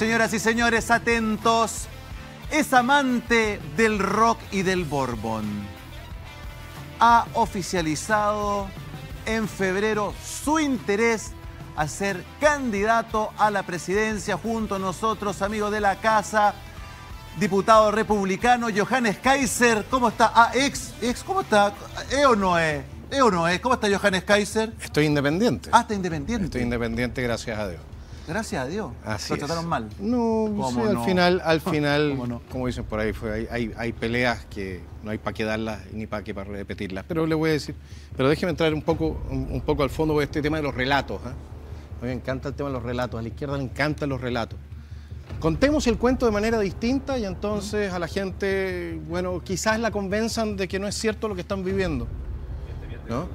Señoras y señores, atentos. Es amante del rock y del Bourbon. Ha oficializado en febrero su interés a ser candidato a la presidencia junto a nosotros, amigos de la casa, diputado republicano Johannes Kaiser. ¿Cómo está? Ah, ¿cómo está? ¿Es o no es? ¿Es o no es? ¿Cómo está Johannes Kaiser? Estoy independiente. Ah, está independiente. Estoy independiente, gracias a Dios. Gracias a Dios. Así ¿Lo trataron mal? No, sí, no? al final, no? como dicen por ahí, hay peleas que no hay para qué darlas ni para qué para repetirlas. Pero le voy a decir, pero déjeme entrar un poco al fondo de este tema de los relatos. A mí me encanta el tema de los relatos, a la izquierda le encantan los relatos. Contemos el cuento de manera distinta y entonces a la gente, bueno, quizás la convenzan de que no es cierto lo que están viviendo, ¿no?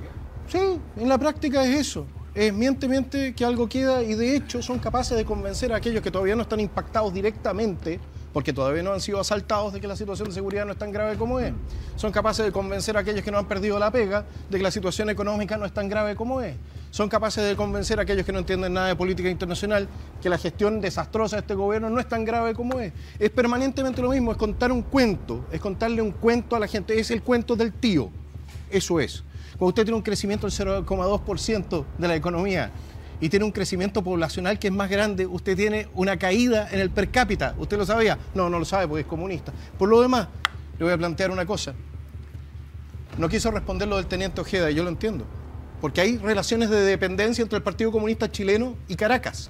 Sí, en la práctica es eso. Es miente que algo queda y de hecho son capaces de convencer a aquellos que todavía no están impactados directamente, porque todavía no han sido asaltados, de que la situación de seguridad no es tan grave como es. Son capaces de convencer a aquellos que no han perdido la pega de que la situación económica no es tan grave como es. Son capaces de convencer a aquellos que no entienden nada de política internacional que la gestión desastrosa de este gobierno no es tan grave como es. Es permanentemente lo mismo, es contar un cuento, es contarle un cuento a la gente, es el cuento del tío, eso es. Cuando usted tiene un crecimiento del 0,2% de la economía y tiene un crecimiento poblacional que es más grande, usted tiene una caída en el per cápita. ¿Usted lo sabía? No, no lo sabe porque es comunista. Por lo demás, le voy a plantear una cosa. No quiso responder lo del teniente Ojeda, y yo lo entiendo. Porque hay relaciones de dependencia entre el Partido Comunista Chileno y Caracas.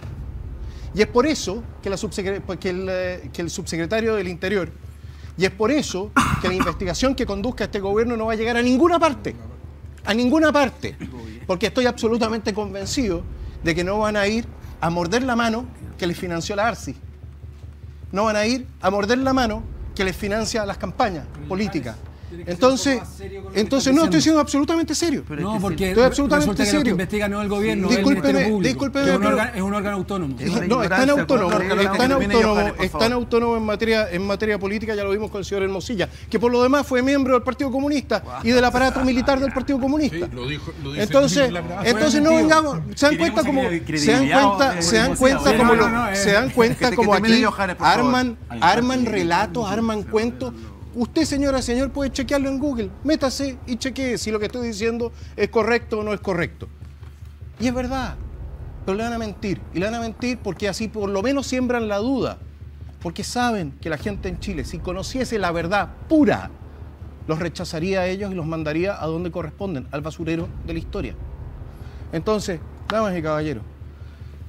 Y es por eso que, el subsecretario del Interior, y es por eso que la investigación que conduzca este gobierno no va a llegar a ninguna parte. A ninguna parte, porque estoy absolutamente convencido de que no van a ir a morder la mano que les financió la ARSI. No van a ir a morder la mano que les financia las campañas políticas. Entonces no, estoy siendo absolutamente serio. No, porque estoy absolutamente resulta que serio. lo que investiga no es el gobierno, Discúlpeme, es el Ministerio Público, es un órgano autónomo. No, es tan autónomo en materia política, ya lo vimos con el señor Hermosilla, que por lo demás fue miembro del Partido Comunista y del aparato militar del Partido Comunista. Entonces no vengamos, se dan cuenta como aquí arman relatos, arman cuentos. Usted, señora, señor, puede chequearlo en Google. Métase y chequee si lo que estoy diciendo es correcto o no es correcto. Y es verdad, pero le van a mentir. Y le van a mentir porque así por lo menos siembran la duda. Porque saben que la gente en Chile, si conociese la verdad pura, los rechazaría a ellos y los mandaría a donde corresponden, al basurero de la historia. Entonces, damas y caballeros,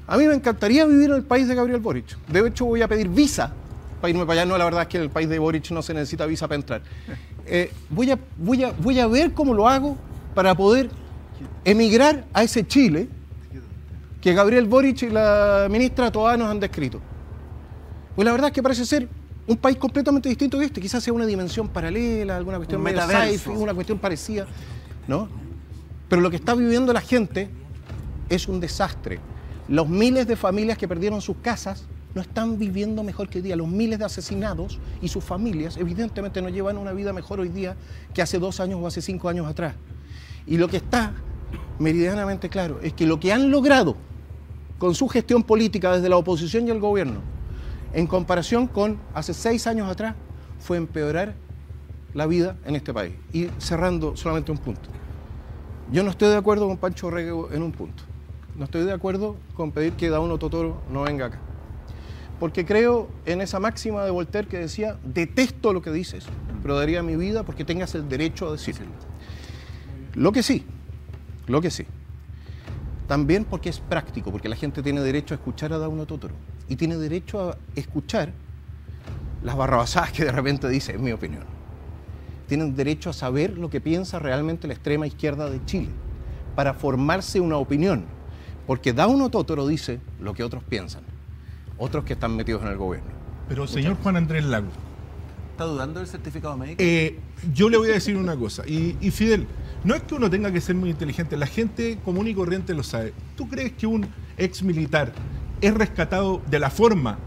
a mí me encantaría vivir en el país de Gabriel Boric. De hecho, voy a pedir visa para irme para allá. No, la verdad es que en el país de Boric no se necesita visa para entrar. Voy a ver cómo lo hago para poder emigrar a ese Chile que Gabriel Boric y la ministra Toá nos han descrito. Pues la verdad es que parece ser un país completamente distinto de este. Quizás sea una dimensión paralela, alguna cuestión medio sci-fi, una cuestión parecida, ¿no? Pero lo que está viviendo la gente es un desastre. Los miles de familias que perdieron sus casas no están viviendo mejor que hoy día. Los miles de asesinados y sus familias evidentemente no llevan una vida mejor hoy día que hace 2 años o hace 5 años atrás. Y lo que está meridianamente claro es que lo que han logrado con su gestión política desde la oposición y el gobierno, en comparación con hace 6 años atrás, fue empeorar la vida en este país. Y cerrando solamente un punto. Yo no estoy de acuerdo con Pancho Rego en un punto. No estoy de acuerdo con pedir que Dauno Totoro no venga acá. Porque creo en esa máxima de Voltaire que decía: detesto lo que dices, pero daría mi vida porque tengas el derecho a decirlo. Lo que sí, también porque es práctico, porque la gente tiene derecho a escuchar a Dauno Totoro y tiene derecho a escuchar las barrabasadas que de repente dice, en mi opinión. Tienen derecho a saber lo que piensa realmente la extrema izquierda de Chile, para formarse una opinión, porque Dauno Totoro dice lo que otros piensan. Otros que están metidos en el gobierno. Pero señor Juan Andrés Lagos, ¿está dudando del certificado médico? Yo le voy a decir una cosa, y Fidel, no es que uno tenga que ser muy inteligente, la gente común y corriente lo sabe. ¿Tú crees que un ex militar es rescatado de la forma,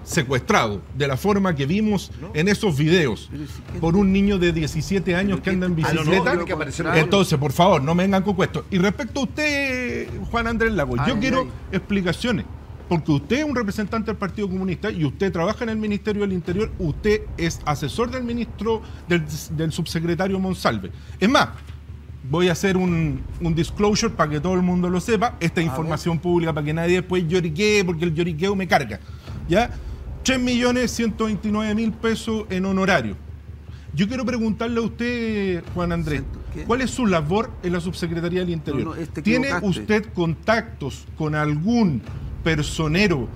secuestrado, de la forma que vimos en esos videos, por un niño de 17 años que anda en bicicleta? Entonces, por favor, no me vengan con cuestos. Y respecto a usted, Juan Andrés Lagos, yo quiero explicaciones. porque usted es un representante del Partido Comunista y usted trabaja en el Ministerio del Interior, usted es asesor del ministro, del subsecretario Monsalve. Es más, voy a hacer un disclosure para que todo el mundo lo sepa, esta información pública para que nadie después lloriquee, porque el lloriqueo me carga. ¿Ya? 3.129.000 pesos en honorario. Yo quiero preguntarle a usted, Juan Andrés, ¿cuál es su labor en la Subsecretaría del Interior? ¿Tiene usted contactos con algún personero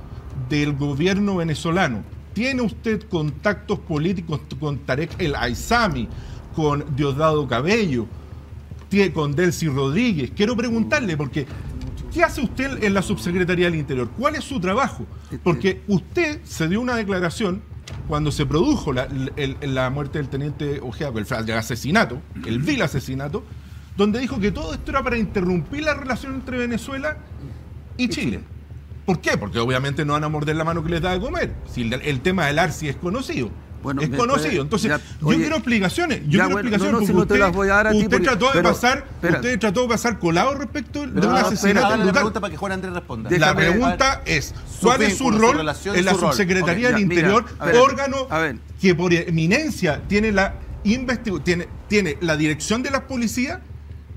del gobierno venezolano? ¿Tiene usted contactos políticos con Tarek El Aizami, con Diosdado Cabello, con Delcy Rodríguez? Quiero preguntarle, porque ¿qué hace usted en la Subsecretaría del Interior? ¿Cuál es su trabajo? Porque usted se dio una declaración cuando se produjo la muerte del teniente Ojeda, el asesinato, el vil asesinato, donde dijo que todo esto era para interrumpir la relación entre Venezuela y Chile. ¿Por qué? Porque obviamente no van a morder la mano que les da de comer. Si el tema del Arsi es conocido. Bueno, es conocido. Entonces, yo quiero explicaciones. Porque usted trató de pasar colado respecto de un asesinato brutal. La pregunta para que Juan Andrés responda. La pregunta es, ¿cuál es su rol en la Subsecretaría del Interior, órgano que por eminencia tiene la dirección de las policías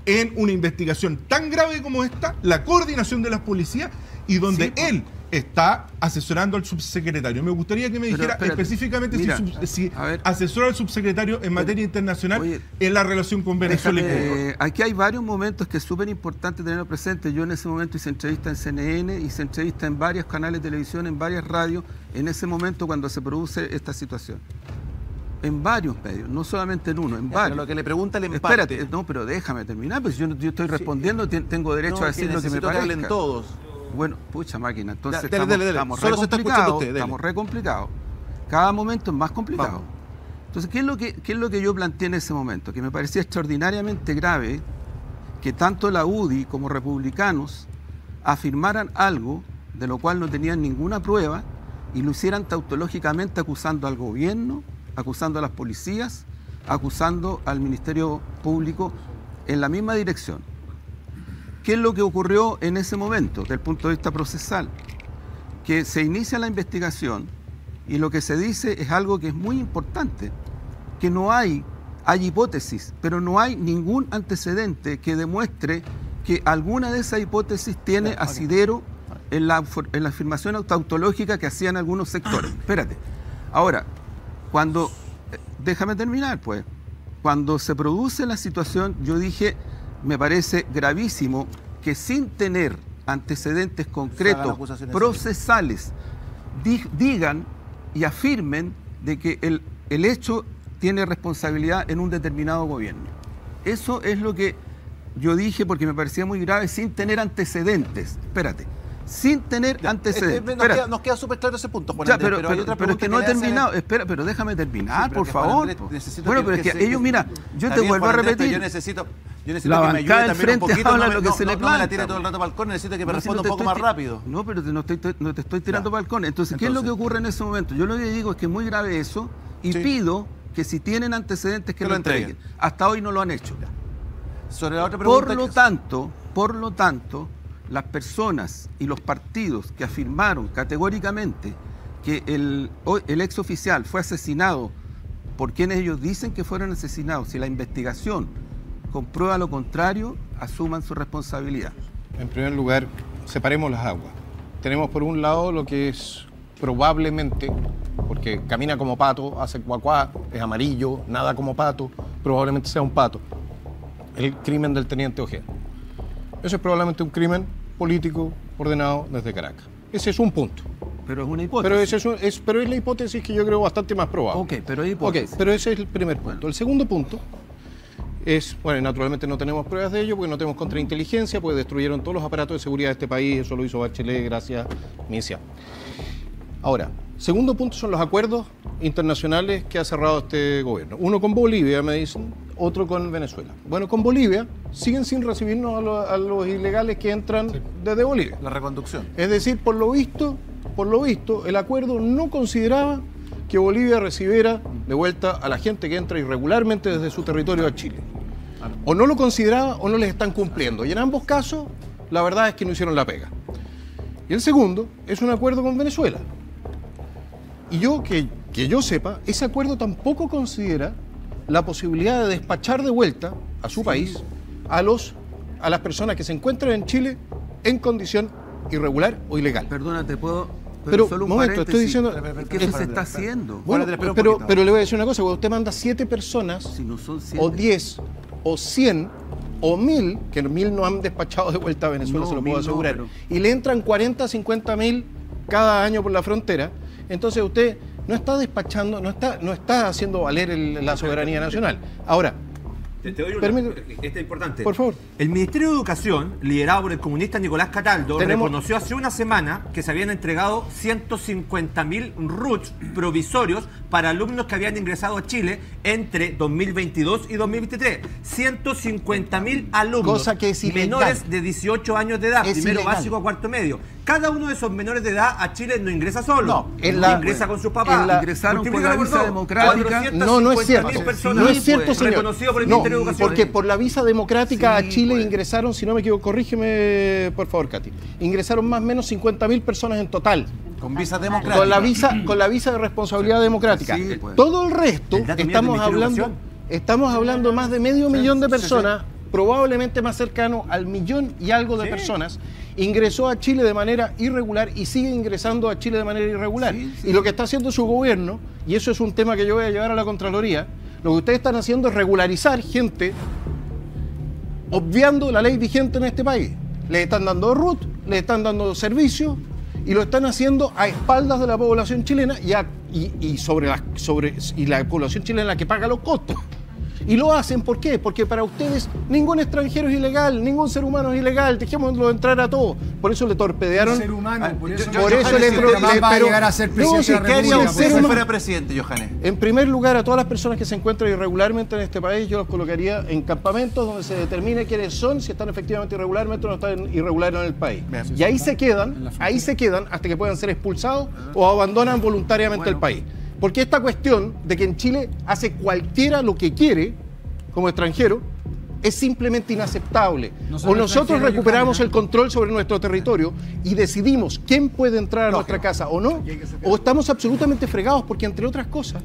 en una investigación tan grave como esta, la coordinación de las policías, y donde él está asesorando al subsecretario? Me gustaría que me dijera específicamente si asesora al subsecretario en materia internacional en la relación con Venezuela y Cuba. Aquí hay varios momentos que es súper importante tenerlo presente. Yo en ese momento hice entrevista en CNN, hice entrevista en varios canales de televisión, en varias radios, en ese momento cuando se produce esta situación. En varios medios, no solamente en uno, en varios. Pero lo que le pregunta el empate. Espérate, no, pero déjame terminar, pues yo estoy respondiendo, tengo derecho a decir lo que me parezca. Que hablen todos. Bueno, pucha máquina, entonces estamos re complicados. Cada momento es más complicado. Vamos. Entonces, ¿qué es lo que yo planteé en ese momento? Que me parecía extraordinariamente grave que tanto la UDI como republicanos afirmaran algo de lo cual no tenían ninguna prueba y lo hicieran tautológicamente acusando al gobierno, acusando a las policías, acusando al Ministerio Público en la misma dirección. ¿Qué es lo que ocurrió en ese momento, desde el punto de vista procesal? Que se inicia la investigación y lo que se dice es algo que es muy importante, que no hay hipótesis, pero no hay ningún antecedente que demuestre que alguna de esas hipótesis tiene asidero en la afirmación tautológica que hacían algunos sectores. Espérate. Ahora, déjame terminar, pues. Cuando se produce la situación, yo dije, me parece gravísimo que sin tener antecedentes concretos, procesales, digan y afirmen de que el hecho tiene responsabilidad en un determinado gobierno. Eso es lo que yo dije porque me parecía muy grave sin tener antecedentes. Espérate. Sin tener antecedentes. Nos queda súper claro ese punto, Juan Andrés, pero hay otra pregunta. Pero es que no he terminado. Espera, pero déjame terminar, por favor. Bueno, pero es que ellos, mira, yo te vuelvo a repetir. Yo necesito la bancada del frente habla lo que se le planta. No me la tire todo el rato para el córner, necesito que me responda un poco más rápido. No, pero no te estoy tirando para el córner. Entonces, ¿qué es lo que ocurre en ese momento? Yo lo que digo es que es muy grave eso y pido que si tienen antecedentes que lo entreguen. Hasta hoy no lo han hecho. Sobre la otra pregunta. Por lo tanto, las personas y los partidos que afirmaron categóricamente que el ex oficial fue asesinado por quienes ellos dicen que fueron asesinados, si la investigación comprueba lo contrario, asuman su responsabilidad. En primer lugar, separemos las aguas. Tenemos por un lado lo que es probablemente, porque camina como pato, hace cuacuá, es amarillo, nada como pato, probablemente sea un pato, el crimen del teniente Ojeda. Eso es probablemente un crimen político ordenado desde Caracas. Ese es un punto. Pero es una hipótesis. Pero es la hipótesis que yo creo bastante más probable. Ok, pero es hipótesis. Ok, pero ese es el primer punto. Bueno. El segundo punto es, bueno, naturalmente no tenemos pruebas de ello porque no tenemos contrainteligencia, porque destruyeron todos los aparatos de seguridad de este país, eso lo hizo Bachelet gracias a Misia. Ahora, segundo punto son los acuerdos internacionales que ha cerrado este gobierno. Uno con Bolivia, me dicen, otro con Venezuela. Bueno, con Bolivia siguen sin recibirnos a los ilegales que entran desde Bolivia. La reconducción. Es decir, por lo visto, el acuerdo no consideraba que Bolivia recibiera de vuelta a la gente que entra irregularmente desde su territorio a Chile. O no lo consideraba o no les están cumpliendo. Y en ambos casos, la verdad es que no hicieron la pega. Y el segundo es un acuerdo con Venezuela. Y que yo sepa, ese acuerdo tampoco considera la posibilidad de despachar de vuelta a su país a las personas que se encuentran en Chile en condición irregular o ilegal. Perdona, te puedo... Pero, solo un momento, estoy diciendo... que eso se está haciendo. Bueno, pero le voy a decir una cosa, cuando usted manda 7 personas, Si no son 7. o 10, o 100, o 1000, que 1000 no han despachado de vuelta a Venezuela, No, se lo 1000 puedo no, asegurar, pero- y le entran 40, 50 mil cada año por la frontera, entonces usted no está despachando, no está haciendo valer la soberanía nacional. Ahora, Te doy una. Permíteme. Esta es importante. por favor. El Ministerio de Educación, liderado por el comunista Nicolás Cataldo, reconoció hace una semana que se habían entregado 150.000 RUTs provisorios para alumnos que habían ingresado a Chile entre 2022 y 2023. 150.000 alumnos Cosa que es ilegal. menores de 18 años de edad, Es primero ilegal. básico a cuarto medio. Cada uno de esos menores de edad a Chile no ingresa solo. No, ingresa con sus papás. Ingresaron por Multiplícalo la por visa dos. democrática. No es cierto. 450.000 personas. No es cierto, señor. Reconocido por el No, Ministerio de Educación. porque por la visa democrática Sí, a Chile pues. ingresaron, si no me equivoco, corrígeme por favor, Katy, ingresaron más o menos 50.000 personas en total. Con visa democrática. Con la visa de responsabilidad democrática. Sí, pues. Todo el resto, El dato mío del estamos Ministerio de hablando de más de medio millón de personas, probablemente más cercano al millón y algo de personas, ingresó a Chile de manera irregular y sigue ingresando a Chile de manera irregular. Sí, sí. Y lo que está haciendo su gobierno, y eso es un tema que yo voy a llevar a la Contraloría, lo que ustedes están haciendo es regularizar gente obviando la ley vigente en este país. Les están dando RUT, les están dando servicios y lo están haciendo a espaldas de la población chilena y la población chilena que paga los costos. Y lo hacen, ¿por qué? Porque para ustedes ningún extranjero es ilegal, ningún ser humano es ilegal, dejémoslo entrar a todos. Por eso le torpedearon. Ser humano, por eso, por eso le jamás va a llegar a ser presidente si de la quería República. un por ser eso- Si humano. fuera presidente, Johannes. En primer lugar, a todas las personas que se encuentran irregularmente en este país, yo los colocaría en campamentos donde se determine quiénes son, si están efectivamente irregularmente o no están irregulares en el país. Bien. Y ahí se quedan hasta que puedan ser expulsados o abandonan voluntariamente el país. Porque esta cuestión de que en Chile hace cualquiera lo que quiere como extranjero es simplemente inaceptable. No O solo nosotros extranjeros, recuperamos Johannes, el control sobre nuestro territorio y decidimos quién puede entrar a nuestra casa o no, o estamos absolutamente fregados porque, entre otras cosas,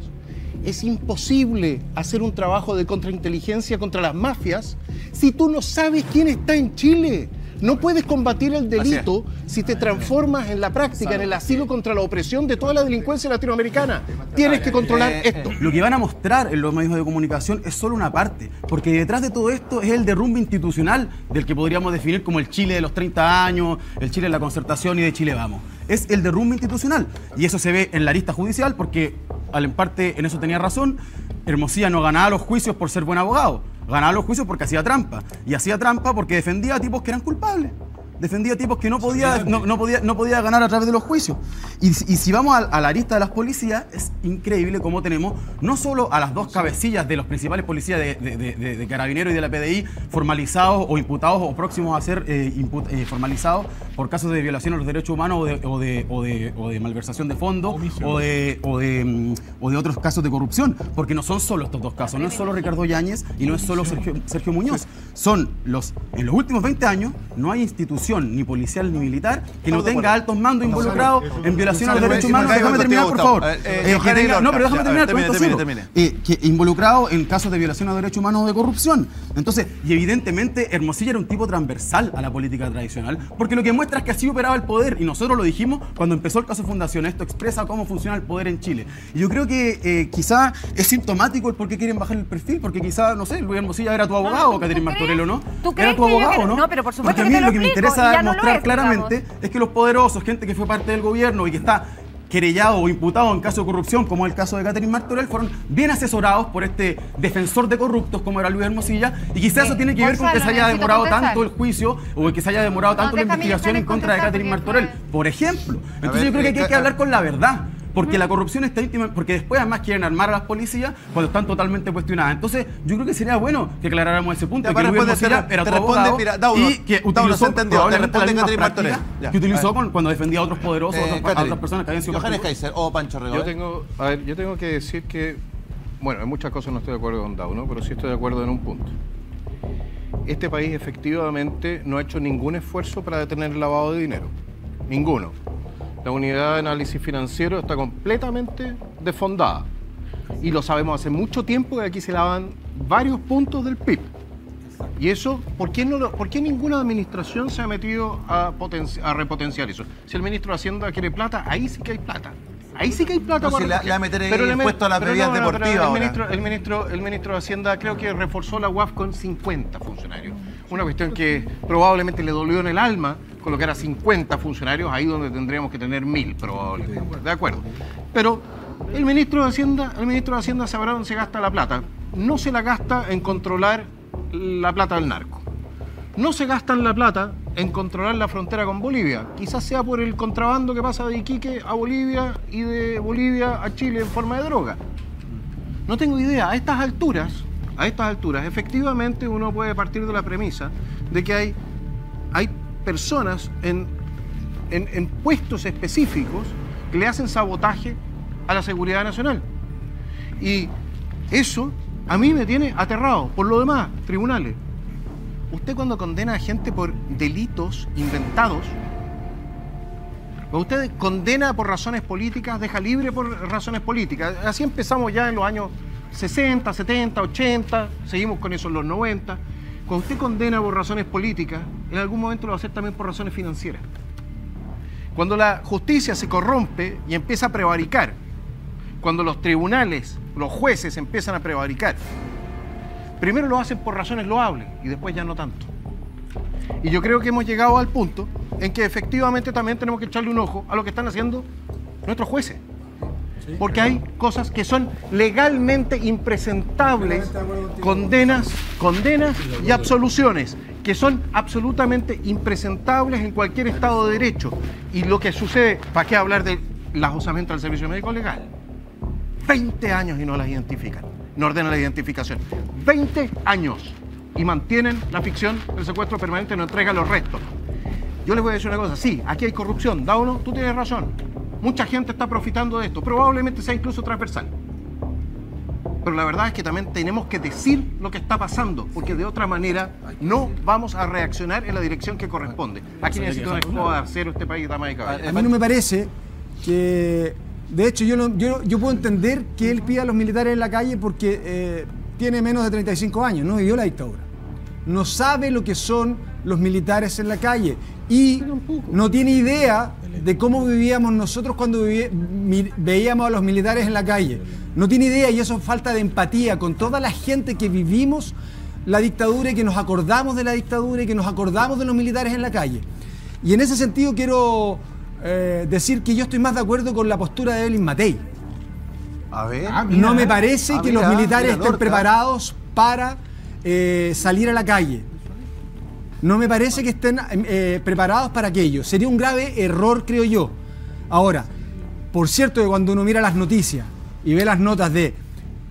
es imposible hacer un trabajo de contrainteligencia contra las mafias si tú no sabes quién está en Chile. No puedes combatir el delito si te transformas en la práctica, en el asilo contra la opresión de toda la delincuencia latinoamericana. Tienes que controlar esto. Lo que van a mostrar en los medios de comunicación es solo una parte, porque detrás de todo esto es el derrumbe institucional del que podríamos definir como el Chile de los 30 años, el Chile de la concertación y de Chile Vamos. Es el derrumbe institucional y eso se ve en la arista judicial porque, en parte, en eso tenía razón, Hermosilla no ganaba los juicios por ser buen abogado, ganaba los juicios porque hacía trampa, y hacía trampa porque defendía a tipos que eran culpables. Defendía a tipos que no podía ganar a través de los juicios. Y si vamos a la arista de las policías, es increíble cómo tenemos no solo a las dos cabecillas de los principales policías de Carabineros y de la PDI formalizados o imputados o próximos a ser formalizados por casos de violación a los derechos humanos o de malversación de fondos o de otros casos de corrupción, porque no son solo estos dos casos, no es solo Ricardo Yáñez y no es solo Sergio Muñoz, en los últimos 20 años no hay institución ni policial ni militar que no tenga altos mandos involucrados en violación a los derechos humanos. Déjame terminar, por favor. No, pero déjame terminar. Termine. Que involucrado en casos de violación a derechos humanos o de corrupción. Entonces, y evidentemente Hermosilla era un tipo transversal a la política tradicional, porque lo que muestra es que así operaba el poder, y nosotros lo dijimos cuando empezó el caso Fundación. Esto expresa cómo funciona el poder en Chile. Y yo creo que quizá es sintomático el por qué quieren bajar el perfil, porque quizá, no sé, Luis Hermosilla era tu abogado, Catherine Martorell, ¿o no? ¿Tú crees Era tu que yo abogado, quiero? ¿no? No, pero por supuesto Porque a que mí te lo lo que me explico, interesa y ya no lo mostrar es, claramente digamos. es que los poderosos, gente que fue parte del gobierno y que está querellado o imputado en caso de corrupción, como el caso de Catherine Martorell, fueron bien asesorados por este defensor de corruptos como era Luis Hermosilla, y quizás eso tiene que ver con que se haya Gonzalo, demorado necesito tanto el juicio o que se haya demorado tanto la déjame investigación en contra de contestar, Catherine porque Martorell, por ejemplo. Entonces ver, yo creo que aquí hay que hablar con la verdad. Porque la corrupción está íntima, porque después además quieren armar a las policías cuando están totalmente cuestionadas. Entonces yo creo que sería bueno que aclaráramos ese punto, Ya, que para Luis responder, Hermosilla era te tu responde, abogado mira, Dauno, y que Dauno, utilizó se entendió, te probablemente la responde misma Catherine práctica Martorell. Ya. que utilizó cuando defendía a otros poderosos, a Catherine, otras personas que habían sido Johannes castigadas. Kaiser o Pancho Redondo. Yo tengo que decir que, bueno, en muchas cosas no estoy de acuerdo con Dauno, pero sí estoy de acuerdo en un punto. Este país efectivamente no ha hecho ningún esfuerzo para detener el lavado de dinero. ninguno. La unidad de análisis financiero está completamente desfondada. Y lo sabemos hace mucho tiempo que aquí se lavan varios puntos del PIB. Y eso, ¿por qué ninguna administración se ha metido a repotenciar eso? Si el ministro de Hacienda quiere plata, ahí sí que hay plata. Ahí sí que hay plata. No, si le va a meter el impuesto a las bebidas deportivas ahora. El ministro de Hacienda creo que reforzó la UAF con 50 funcionarios. Una cuestión que probablemente le dolió en el alma colocar a 50 funcionarios ahí donde tendríamos que tener 1000 probablemente. De acuerdo. Pero el ministro de Hacienda sabrá dónde se gasta la plata. No se la gasta en controlar la plata del narco. No se gastan la plata en controlar la frontera con Bolivia. Quizás sea por el contrabando que pasa de Iquique a Bolivia y de Bolivia a Chile en forma de droga. No tengo idea. A estas alturas, efectivamente uno puede partir de la premisa de que hay personas en puestos específicos que le hacen sabotaje a la seguridad nacional. Y eso a mí me tiene aterrado. Por lo demás, tribunales. Usted cuando condena a gente por delitos inventados, usted condena por razones políticas, deja libre por razones políticas. Así empezamos ya en los años 60, 70, 80, seguimos con eso en los 90. Cuando usted condena por razones políticas, en algún momento lo va a hacer también por razones financieras. Cuando la justicia se corrompe y empieza a prevaricar, cuando los tribunales, los jueces empiezan a prevaricar, primero lo hacen por razones loables y después ya no tanto. Y yo creo que hemos llegado al punto en que efectivamente también tenemos que echarle un ojo a lo que están haciendo nuestros jueces. Porque hay cosas que son legalmente impresentables, condenas y absoluciones, que son absolutamente impresentables en cualquier Estado de Derecho. Y lo que sucede, ¿para qué hablar del osamentos del servicio médico legal? 20 años y no las identifican. No ordenan la identificación. 20 años y mantienen la ficción del secuestro permanente, no entregan los restos. Yo les voy a decir una cosa, sí, aquí hay corrupción, ¿da o no? Tú tienes razón. Mucha gente está profitando de esto, probablemente sea incluso transversal. Pero la verdad es que también tenemos que decir lo que está pasando, porque de otra manera no vamos a reaccionar en la dirección que corresponde. Aquí necesita una escoba de acero este país, damas y caballeros. A mí no me parece que... De hecho, yo puedo entender que él pida a los militares en la calle porque tiene menos de 35 años, no vivió la dictadura. No sabe lo que son los militares en la calle y no tiene idea de cómo vivíamos nosotros cuando veíamos a los militares en la calle. No tiene idea, y eso es falta de empatía con toda la gente que vivimos la dictadura y que nos acordamos de la dictadura y que nos acordamos de los militares en la calle. Y en ese sentido quiero... decir que yo estoy más de acuerdo con la postura de Evelyn Matei. A ver. No me parece que los militares estén preparados para salir a la calle. No me parece que estén preparados para aquello. Sería un grave error, creo yo. Ahora, por cierto que cuando uno mira las noticias y ve las notas de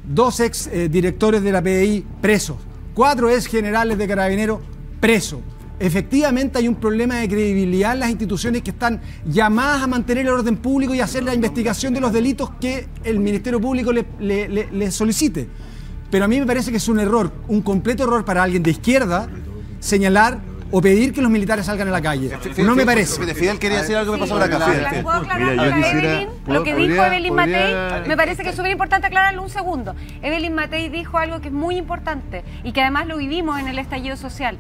2 ex directores de la PDI presos, 4 ex generales de Carabineros presos, efectivamente hay un problema de credibilidad en las instituciones que están llamadas a mantener el orden público y hacer la investigación de los delitos que el Ministerio Público le solicite. Pero a mí me parece que es un error, un completo error para alguien de izquierda señalar o pedir que los militares salgan a la calle. No me parece. Fidel quería decir algo que me pasó por acá. ¿Puedo aclarar Evelyn? Lo que dijo Evelyn Matei, me parece que es súper importante aclararlo un segundo. Evelyn Matei dijo algo que es muy importante y que además lo vivimos en el estallido social.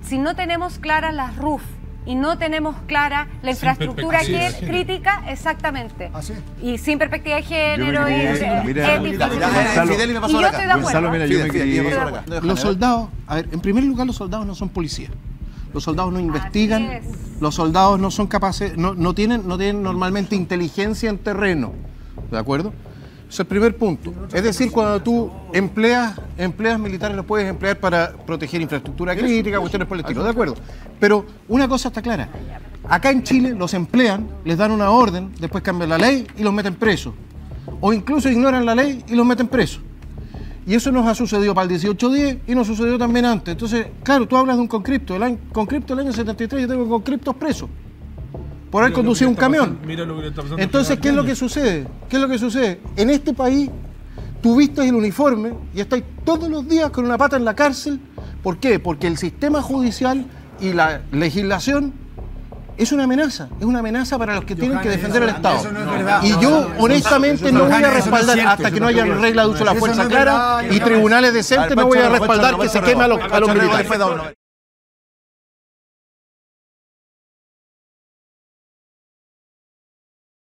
Si no tenemos claras las RUF y no tenemos clara la infraestructura que es crítica, exactamente. ¿Ah, sí? Y sin perspectiva de género y yo estoy de acuerdo. Los soldados, a ver, en primer lugar, los soldados no son policías. Los soldados no investigan, los soldados no son capaces, no tienen normalmente inteligencia en terreno. ¿De acuerdo? Ese es el primer punto. Es decir, cuando tú empleas militares, los puedes emplear para proteger infraestructura crítica, cuestiones por el estilo, ¿de acuerdo? Pero una cosa está clara. Acá en Chile los emplean, les dan una orden, después cambian la ley y los meten presos. O incluso ignoran la ley y los meten presos. Y eso nos ha sucedido para el 1810 y nos sucedió también antes. Entonces, claro, tú hablas de un conscripto. Conscripto del año 73, yo tengo conscriptos presos por haber conducido un camión. Mira lo que le está pasando. Entonces, ¿qué es lo que sucede? ¿Qué es lo que sucede? En este país, tú vistes el uniforme y estás todos los días con una pata en la cárcel. ¿Por qué? Porque el sistema judicial y la legislación es una amenaza para los que tienen que defender el Estado. Eso no es verdad. Y yo, honestamente, no voy a respaldar, hasta que no haya regla de uso de la fuerza clara y tribunales decentes, no voy a respaldar que se queme a los militares.